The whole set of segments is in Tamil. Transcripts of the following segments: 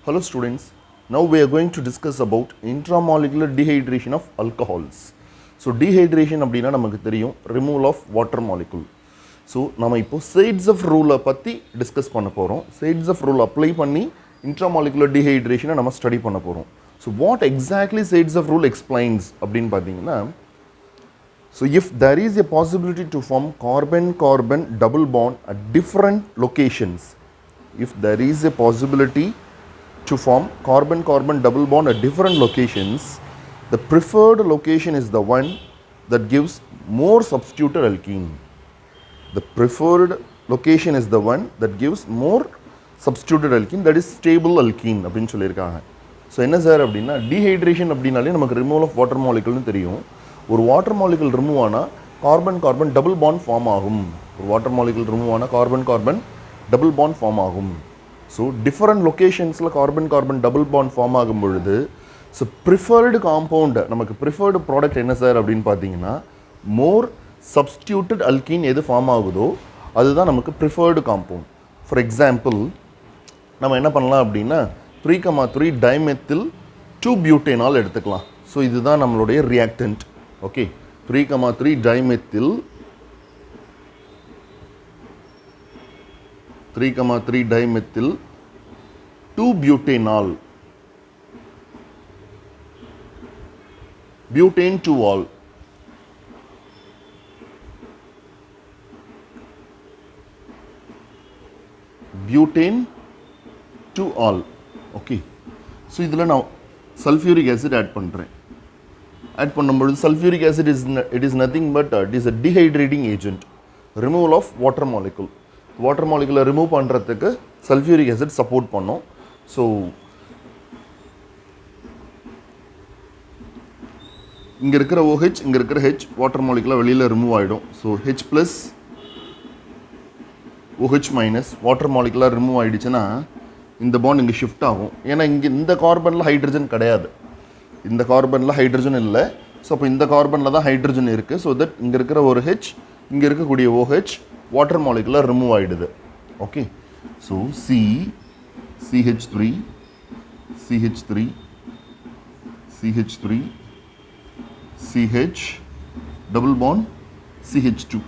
Hello students, now we are going to discuss about intramolecular dehydration of alcohols. So dehydration அப்படினா நமக்கு தெரியும் removal of water molecule. So நாம இப்போ Saids of rule பத்தி டிஸ்கஸ் பண்ண போறோம். Saids of rule அப்ளை பண்ணி intramolecular dehydration நம்ம ஸ்டடி பண்ண போறோம். So what exactly Saids of rule explains அப்படினு பாத்தீங்கன்னா, so if there is a possibility to form carbon-carbon double bond at different locations, if there is a possibility to form carbon-carbon double bond at different locations, the preferred location is the one that gives more substituted alkene. The preferred location is the one that gives more substituted alkene, that is stable alkene அப்படினு சொல்லியிருக்காங்க. ஸோ என்ன சார் அப்படின்னா, டீஹைட்ரேஷன் அப்படின்னாலே நமக்கு ரிமூவல் ஆஃப் வாட்டர் மாலிகுல்னு தெரியும். ஒரு வாட்டர் மாலிகுல் ரிமூவ் ஆனால் carbon carbon double bond form ஆகும். ஒரு வாட்டர் மாலிகுல் ரிமூவ் ஆனால் carbon carbon double bond form ஆகும். ஸோ டிஃப்ரெண்ட் லொக்கேஷன்ஸில் carbon carbon double bond form ஆகும் பொழுது, ஸோ ப்ரிஃபர்டு காம்பவுண்டு, நமக்கு ப்ரிஃபர்டு ப்ராடக்ட் என்ன சார் அப்படின்னு பார்த்தீங்கன்னா, மோர் சப்ஸ்டியூட்டட் அல்கீன் எது ஃபார்ம் ஆகுதோ அதுதான் நமக்கு ப்ரிஃபர்டு காம்பவுண்ட். ஃபார் எக்ஸாம்பிள் நம்ம என்ன பண்ணலாம் அப்படின்னா 3,3 டைமெத்தில் 2-பியூட்டேனால் எடுத்துக்கலாம். ஸோ இதுதான் நம்மளுடைய ரியாக்டன்ட். ஓகே, 3,3 டைமெத்தில் 3,3 டைமெத்தில் 2-பியூட்டேனால், பியூட்டேன் 2-ஆல், பியூட்டேன் 2-ஆல். ஓகே, ஸோ இதில் நான் சல்ஃபியூரிக் ஆசிட் ஆட் பண்ணுறேன். ஆட் பண்ணும்பொழுது sulphuric acid it is nothing but it is a dehydrating agent, removal of water molecule. Water மாலிகுலை ரிமூவ் பண்ணுறதுக்கு சல்ஃபியூரிக் ஆசிட் சப்போர்ட் பண்ணோம். ஸோ இங்கே இருக்கிற OH, இங்கே இருக்கிற H வாட்டர் மாலிகுலை வெளியில் ரிமூவ் ஆகிடும். So H plus OH minus water மாலிகுலாக ரிமூவ் ஆகிடுச்சுன்னா இந்த பாண்ட் இங்கே ஷிஃப்ட் ஆகும். ஏன்னா இங்கே இந்த கார்பனில் ஹைட்ரஜன் கிடையாது, இந்த கார்பனில் ஹைட்ரஜன் இல்லை. ஸோ அப்போ இந்த கார்பனில் தான் ஹைட்ரஜன் இருக்குது. ஸோ தட் இங்கே இருக்கிற ஒரு H, இங்கே இருக்கக்கூடிய OH வாட்டர் மாலிகுலாக ரிமூவ் ஆகிடுது. Okay, so CH3 CH3 CH3 CH double bond CH2.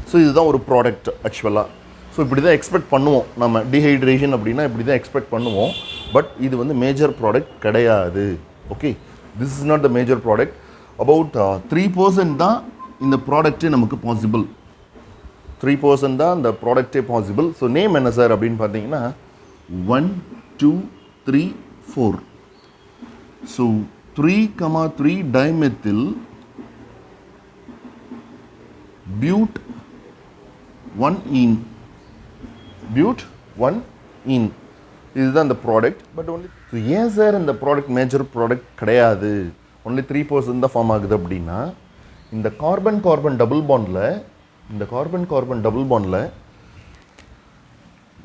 So இதுதான் ஒரு ப்ராடக்ட் ஆக்சுவலாக. ஸோ இப்படி தான் எக்ஸ்பெக்ட் பண்ணுவோம் நம்ம, டீஹைட்ரேஷன் அப்படின்னா இப்படி தான் எக்ஸ்பெக்ட் பண்ணுவோம். பட் இது வந்து மேஜர் ப்ராடக்ட் கிடையாது. Okay, this is not the major product. About 3% தான் இந்த ப்ராடக்டே நமக்கு பாசிபிள். 3% தான் இந்த ப்ராடக்டே பாசிபிள். ஸோ நேம் என்ன சார் அப்படின்னு பார்த்தீங்கன்னா 1 2 3 4. ஸோ 3,3 டைமெத்தில் பியூட் 1-ஈன், பியூட் 1-ஈன், இதுதான் இந்த ப்ராடக்ட். பட் ஒன்லி ஏன் சார் இந்த ப்ராடக்ட் மேஜர் ப்ராடக்ட் கிடையாது, ஒன்லி 3% தான் ஃபார்ம் ஆகுது அப்படின்னா, இந்த கார்பன் கார்பன் டபுள் பாண்டில், இந்த கார்பன் கார்பன் டபுள் பாண்டில்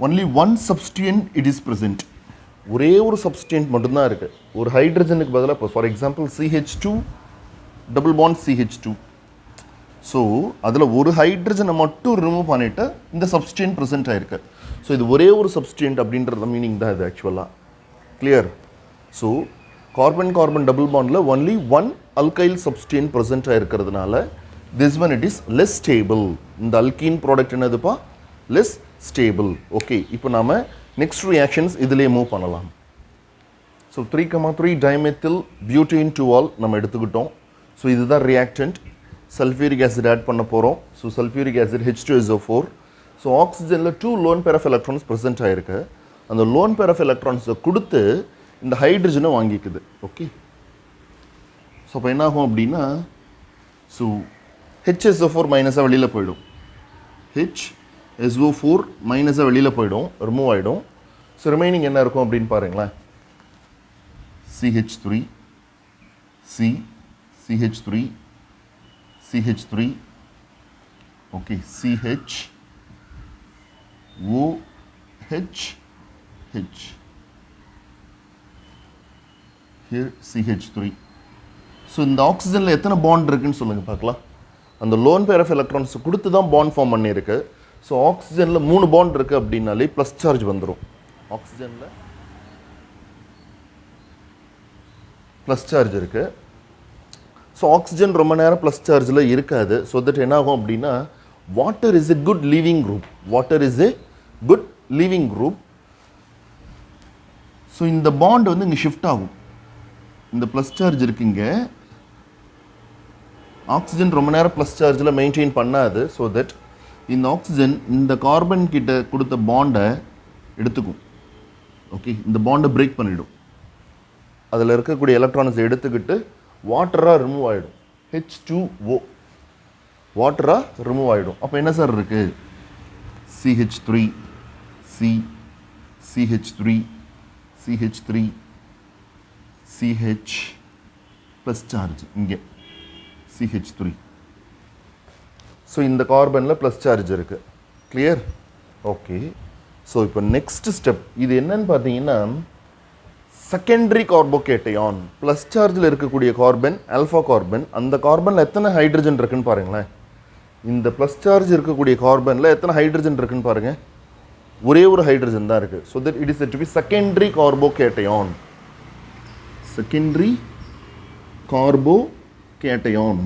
only one substituent it is present. ஒரே ஒரு சப்ஸ்டியன்ட் மட்டும்தான் இருக்குது. ஒரு ஹைட்ரஜனுக்கு பதிலாக இப்போ for example CH2 double bond CH2. So அதில் ஒரு ஹைட்ரஜனை மட்டும் ரிமூவ் பண்ணிவிட்டு இந்த சப்ஸ்டியன்ட் ப்ரெசென்ட் ஆகிருக்கு. ஸோ இது ஒரே ஒரு சப்ஸ்டியன்ட் அப்படின்றத மீனிங் தான் இது ஆக்சுவலாக. Clear? So carbon carbon double பாண்டில் only one alkyl substituent present ஆகிருக்கிறதுனால this one it is less stable. இந்த அல்கீன் ப்ராடக்ட் என்னதுப்பா? Less stable. ஓகே, இப்போ நாம் நெக்ஸ்ட் ரியாக்ஷன்ஸ் இதிலே மூவ் பண்ணலாம். ஸோ 3,3 டைமெத்தில் பியூட்டேன் 2-ஆல் நம்ம எடுத்துக்கிட்டோம். ஸோ இதுதான் ரியாக்டன்ட். சல்ஃபியூரிக் ஆசிட் ஆட் பண்ண போகிறோம். So sulphuric acid H2SO4. So ஆக்சிஜனில் 2 lone pair of electrons present ஆகிருக்கு. அந்த லோன் பேர் ஆஃப் எலக்ட்ரான்ஸை கொடுத்து இந்த ஹைட்ரஜனை வாங்கிக்குது. ஓகே, ஸோ அப்போ என்ன ஆகும் அப்படின்னா, ஸோ HSO4 மைனஸாக வெளியில் போயிடும், HSO4 மைனஸாக வெளியில் போயிடும், ரிமூவ் ஆகிடும். ஸோ ரிமைனிங் என்ன இருக்கும் அப்படின்னு பாருங்களேன், CH3 CH3 CH3, okay, CH OH H, here CH3. So இந்த ஆக்சிஜனில் எத்தனை பாண்ட் இருக்குன்னு சொல்லுங்கள் பார்க்கலாம். அந்த லோன் பேர் ஆஃப் எலக்ட்ரான்ஸ் கொடுத்து தான் பாண்ட் ஃபார்ம் பண்ணியிருக்கு. ஸோ ஆக்சிஜனில் 3 பாண்ட் இருக்குது அப்படின்னாலே ப்ளஸ் சார்ஜ் வந்துடும். ஆக்சிஜனில் ப்ளஸ் சார்ஜ் இருக்குது. ஸோ ஆக்சிஜன் ரொம்ப நேரம் ப்ளஸ் சார்ஜில் இருக்காது. ஸோ தட் என்ன ஆகும் அப்படின்னா water is a good leaving group. Water is a good leaving group. So இந்த பாண்ட் வந்து இங்கே ஷிஃப்ட் ஆகும். இந்த ப்ளஸ் சார்ஜ் இருக்குங்க, ஆக்சிஜன் ரொம்ப நேரம் ப்ளஸ் சார்ஜில் மெயின்டைன் பண்ணாது. ஸோ தட் இந்த ஆக்சிஜன் இந்த கார்பன் கிட்ட கொடுத்த பாண்டை எடுத்துக்கும். ஓகே, இந்த பாண்டை பிரேக் பண்ணிவிடும். அதில் இருக்கக்கூடிய எலக்ட்ரான்ஸை எடுத்துக்கிட்டு வாட்டராக ரிமூவ் ஆகிடும். H2O வாட்டராக ரிமூவ் ஆகிடும். அப்போ என்ன சார் இருக்குது? CH3 C CH3 CH3 CH plus charge இங்கே CH3. ஸோ இந்த கார்பனில் ப்ளஸ் சார்ஜ் இருக்குது. கிளியர்? ஓகே. ஸோ இப்போ நெக்ஸ்ட் ஸ்டெப் இது என்னன்னு பார்த்தீங்கன்னா செகண்டரி கார்போகேட்டையான். ப்ளஸ் சார்ஜில் இருக்கக்கூடிய கார்பன் ஆல்ஃபா கார்பன். அந்த கார்பனில் எத்தனை ஹைட்ரஜன் இருக்குன்னு பாருங்களேன். இந்த ப்ளஸ் சார்ஜ் இருக்கக்கூடிய கார்பனில் எத்தனை ஹைட்ரஜன் இருக்குன்னு பாருங்கள். ஒரே ஒரு ஹைட்ரஜன் தான் இருக்குது. So that it is to be secondary carbocation. Secondary carbocation.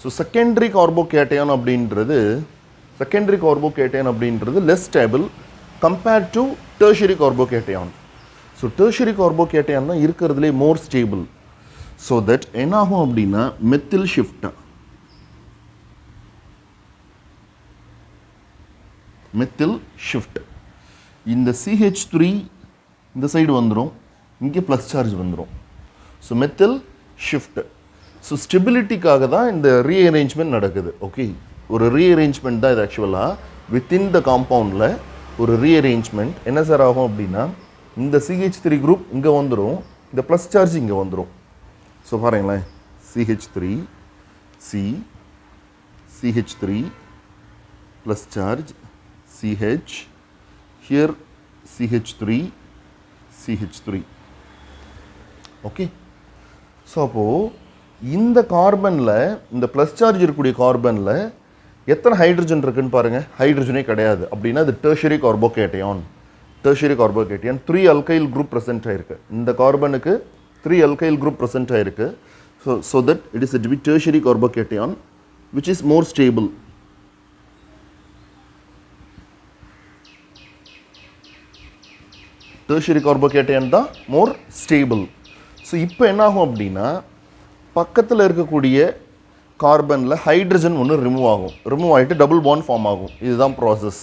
So secondary carbocation அப்படின்றது less stable compared to tertiary carbocation. So tertiary carbocation தான் இருக்கிறதுலே மோர் ஸ்டேபிள். ஸோ தட் என்ன ஆகும் அப்படின்னா மெத்தில் ஷிஃப்ட். Methyl shift. இந்த CH3 இந்த சைடு வந்துடும், இங்கே ப்ளஸ் சார்ஜ் வந்துடும். So methyl shift. ஸோ ஸ்டெபிலிட்டிக்காக தான் இந்த ரீஅரேஞ்ச்மெண்ட் நடக்குது. ஓகே, ஒரு ரீஅரேஞ்ச்மெண்ட் தான் இது. ஆக்சுவலாக வித்தின் த காம்பவுண்டில் ஒரு ரீஅரேஞ்ச்மெண்ட் என்ன சார் ஆகும் அப்படின்னா இந்த CH3 குரூப் இங்கே வந்துடும், இந்த ப்ளஸ் சார்ஜ் இங்கே வந்துடும். ஸோ பாருங்களேன், CH3 C CH3 plus charge CH, here CH3 CH3. Okay. So அப்போது இந்த கார்பனில் இந்த ப்ளஸ் சார்ஜ் இருக்கக்கூடிய கார்பனில் எத்தனை ஹைட்ரஜன் இருக்குன்னு பாருங்கள். ஹைட்ரஜனே கிடையாது. அப்படின்னா இது tertiary carbocation. 3 alkyl group present ஆயிருக்கு. இந்த கார்பனுக்கு 3 அல்கைல் குரூப் ப்ரெசென்ட் ஆயிருக்கு. So that it is to be tertiary carbocation which is more stable. Tertiary carbocation தான் மோர் ஸ்டேபிள். ஸோ இப்போ என்ன ஆகும் அப்படின்னா பக்கத்தில் இருக்கக்கூடிய கார்பனில் ஹைட்ரஜன் ஒன்று ரிமூவ் ஆகும். ரிமூவ் ஆகிட்டு டபுள் பாண்ட் ஃபார்ம் ஆகும். இதுதான் ப்ராசஸ்.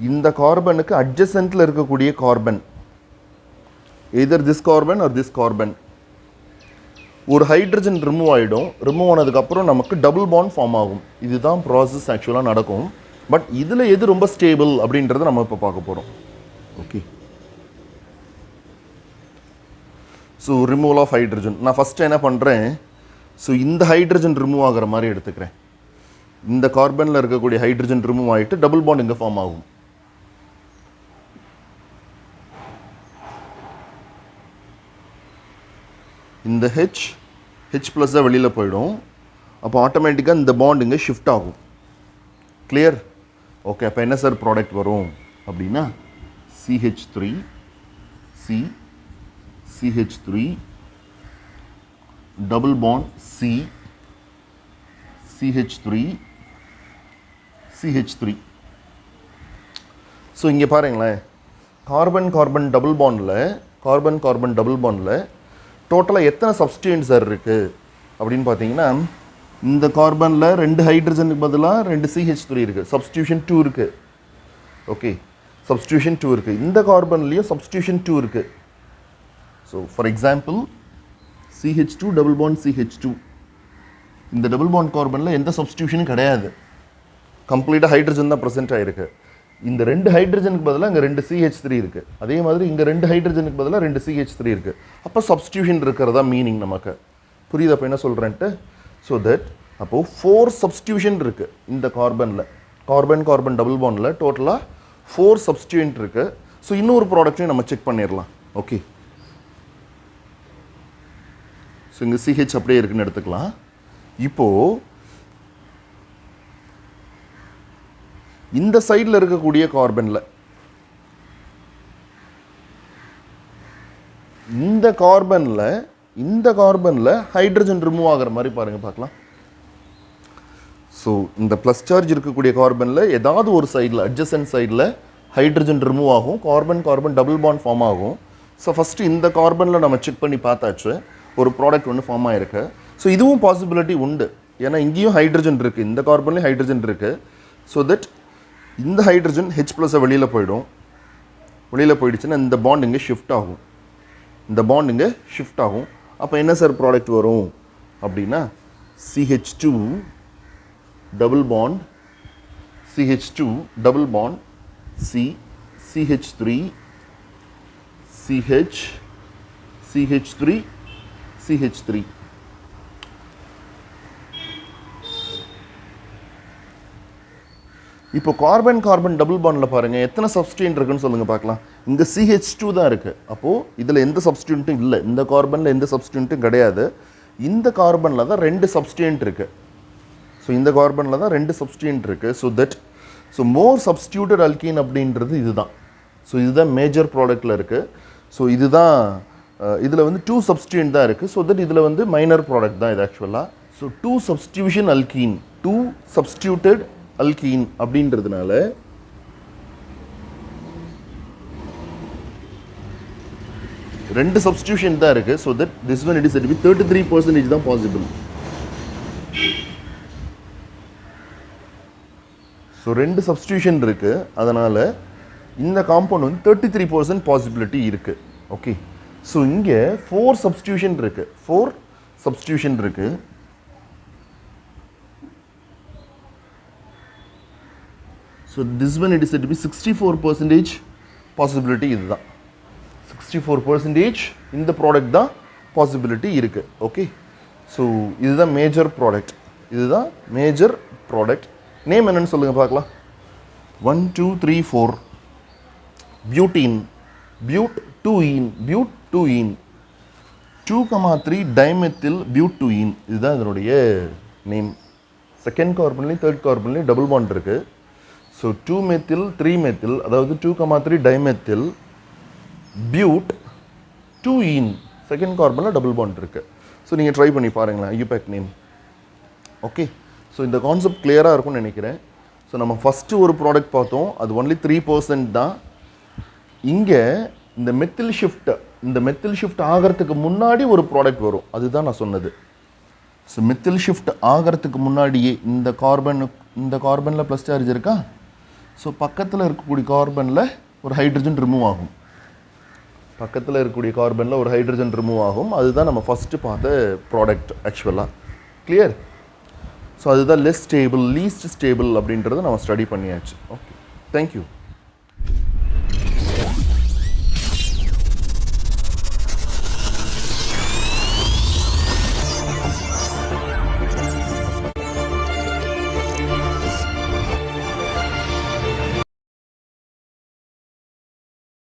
இந்த கார்பனுக்கு அட்ஜசென்ட்டில் இருக்கக்கூடிய carbon, either this carbon R this carbon, ஒரு ஹைட்ரஜன் ரிமூவ் ஆகிடும். ரிமூவ் ஆனதுக்கப்புறம் நமக்கு டபுள் பாண்ட் ஃபார்ம் ஆகும். இதுதான் ப்ராசஸ் ஆக்சுவலாக நடக்கும். பட் இதில் எது ரொம்ப ஸ்டேபிள் அப்படின்றத நம்ம இப்போ பார்க்க போகிறோம். Okay. So removal of hydrogen நான் ஃபஸ்ட்டு என்ன பண்ணுறேன், ஸோ இந்த ஹைட்ரஜன் ரிமூவ் ஆகிற மாதிரி எடுத்துக்கிறேன். இந்த கார்பனில் இருக்கக்கூடிய ஹைட்ரஜன் ரிமூவ் ஆகிட்டு டபுள் பாண்ட் இங்கே ஃபார்ம் ஆகும். இந்த H ப்ளஸ்ஸாக வெளியில் போயிடும். அப்போ ஆட்டோமேட்டிக்காக இந்த பாண்ட் இங்கே ஷிஃப்ட் ஆகும். கிளியர்? ஓகே. அப்போ என்ன சார் ப்ராடக்ட் வரும் அப்படின்னா CH3 C CH3 double bond C CH3 CH3. So இங்கே பாருங்களேன், கார்பன் கார்பன் டபுள் பாண்டில் டோட்டலாக எத்தனை சப்ஸ்டியூயன்ட் சார் இருக்குது அப்படின்னு பார்த்தீங்கன்னா இந்த கார்பனில் 2 ஹைட்ரஜனுக்கு பதிலாக 2 CH3 இருக்குது. சப்ஸ்டியூஷன் 2 இருக்குது. ஓகே, சப்ஸ்டியூஷன் 2 இருக்குது. இந்த கார்பன்லேயும் சப்ஸ்டியூஷன் 2 இருக்குது. So for example CH2 double bond CH2, இந்த டபுள் பாண்ட் கார்பனில் எந்த சப்ஸ்டியூஷனும் கிடையாது. கம்ப்ளீட்டாக ஹைட்ரஜன் தான் ப்ரெசென்ட் ஆகிருக்கு. இந்த 2 ஹைட்ரஜனுக்கு பதிலாக இங்கே 2 CH3 இருக்குது. அதே மாதிரி இங்கே 2 ஹைட்ரஜனுக்கு பதிலாக 2 CH3 இருக்குது. அப்போ சப்ஸ்டியூஷன் இருக்கிறதா மீனிங் நமக்கு புரியுது. அப்போ என்ன சொல்கிறேன்ட்டு, ஸோ தட் அப்போது 4 சப்ஸ்டியூஷன் இருக்குது இந்த கார்பனில். கார்பன் டபுள் பாண்டில் டோட்டலாக 4 சப்ஸ்டியூயன்ட் இருக்குது. ஸோ இன்னொரு ப்ராடக்ட்டையும் நம்ம செக் பண்ணிடலாம். ஓகே, ஸோ இங்கே CH அப்படியே இருக்குன்னு எடுத்துக்கலாம். இப்போது இந்த சைடில் இருக்கக்கூடிய கார்பனில் இந்த கார்பனில் ஹைட்ரஜன் ரிமூவ் ஆகிற மாதிரி பாருங்கள் பார்க்கலாம். ஸோ இந்த ப்ளஸ் சார்ஜ் இருக்கக்கூடிய கார்பனில் ஏதாவது ஒரு சைடில் அட்ஜசன்ட் சைடில் ஹைட்ரஜன் ரிமூவ் ஆகும், கார்பன் டபுள் பாண்ட் ஃபார்ம் ஆகும். ஸோ ஃபஸ்ட்டு இந்த கார்பனில் நம்ம செக் பண்ணி பார்த்தாச்சு, ஒரு ப்ராடக்ட் ஒன்று ஃபார்ம் ஆகிருக்கு. ஸோ இதுவும் பாசிபிலிட்டி உண்டு, ஏன்னா இங்கேயும் ஹைட்ரஜன் இருக்குது, இந்த கார்பன்லேயும் ஹைட்ரஜன் இருக்குது. ஸோ தட் இந்த ஹைட்ரஜன் ஹெச் ப்ளஸை வெளியில் போயிடுச்சுன்னா இந்த பாண்ட் இங்கே ஷிஃப்ட் ஆகும். அப்போ என்ன சார் ப்ராடக்ட் வரும் அப்படின்னா CH2 double bond C, CH3 CH, CH3. இப்போ கார்பன் டபுள் பாண்டில் பாருங்கள் எத்தனை சப்ஸ்டியூண்ட் இருக்குன்னு சொல்லுங்கள் பார்க்கலாம். இங்கே CH2 தான் இருக்குது. அப்போது இதில் எந்த சப்ஸ்டியூண்ட்டும் இல்லை, இந்த கார்பனில் எந்த சப்ஸ்டியூண்ட்டும் கிடையாது. இந்த கார்பனில் தான் 2 சப்ஸ்டியூண்ட் இருக்குது. ஸோ இந்த கார்பனில் தான் 2 சப்ஸ்டியூண்ட் இருக்குது. ஸோ மோர் சப்ஸ்டியூட்டட் அல்கீன் அப்படின்றது இதுதான். ஸோ இதுதான் மேஜர் ப்ராடக்டில் இருக்குது. ஸோ இதுதான் இதில் வந்து 2 சப்ஸ்டியூண்ட் தான் இருக்குது. ஸோ தட் இதில் வந்து மைனர் ப்ராடக்ட் தான் இது ஆக்சுவலாக. ஸோ 2 சப்ஸ்டியூட்டட் அல்கீன் அப்படின்றதுனால ரெண்டு சப்ஸ்டியூஷன் தான் இருக்குது. So that this one it is 33% தான் பாசிபிள். ஸோ 2 சப்ஸ்டியூஷன் இருக்குது, அதனால் இந்த காம்பவுண்ட் வந்து 33% பாசிபிலிட்டி இருக்குது. ஓகே, ஸோ இங்கே 4 சப்ஸ்டியூஷன் இருக்குது. So this one it is 64% possibility. இதுதான் 64% இந்த ப்ராடக்ட் தான் பாசிபிலிட்டி இருக்குது. ஓகே, ஸோ இதுதான் மேஜர் ப்ராடக்ட். நேம் என்னன்னு சொல்லுங்கள் பார்க்கலாம். 1 2 3 4 பியூட்டீன், பியூட்2ஈன், 2,3 டைமெத்தில் பியூட்2ஈன். இதுதான் இதனுடைய நேம். செகண்ட் கார்பன்லேயும் தேர்ட் கார்பன்லேயும் டபுள் பாண்ட் இருக்குது. ஸோ 2 மெத்தில் 3 மெத்தில், அதாவது 2,3 டைமெத்தில் பியூட்2ஈன், செகண்ட் கார்பனில் டபுள் பாண்ட் இருக்குது. ஸோ நீங்கள் ட்ரை பண்ணி பாருங்களேன் ஐயூபேக் நேம். ஓகே, ஸோ இந்த கான்செப்ட் கிளியராக இருக்கும்னு நினைக்கிறேன். ஸோ நம்ம ஃபஸ்ட்டு ஒரு ப்ராடக்ட் பார்த்தோம், அது ஒன்லி 3% தான். இங்கே இந்த மெத்தில் ஷிஃப்ட் ஆகிறதுக்கு முன்னாடி ஒரு ப்ராடக்ட் வரும், அதுதான் நான் சொன்னது. ஸோ மெத்தில் ஷிஃப்ட் ஆகிறதுக்கு முன்னாடியே இந்த கார்பனில் ப்ளஸ் சார்ஜ் இருக்கா, ஸோ பக்கத்தில் இருக்கக்கூடிய கார்பனில் ஒரு ஹைட்ரஜன் ரிமூவ் ஆகும். அதுதான் நம்ம ஃபஸ்ட்டு பார்த்த ப்ராடக்ட் ஆக்சுவலாக. கிளியர்? ஸோ அதுதான் லீஸ்ட் ஸ்டேபிள் அப்படின்றத நம்ம ஸ்டடி பண்ணியாச்சு. Okay, thank you.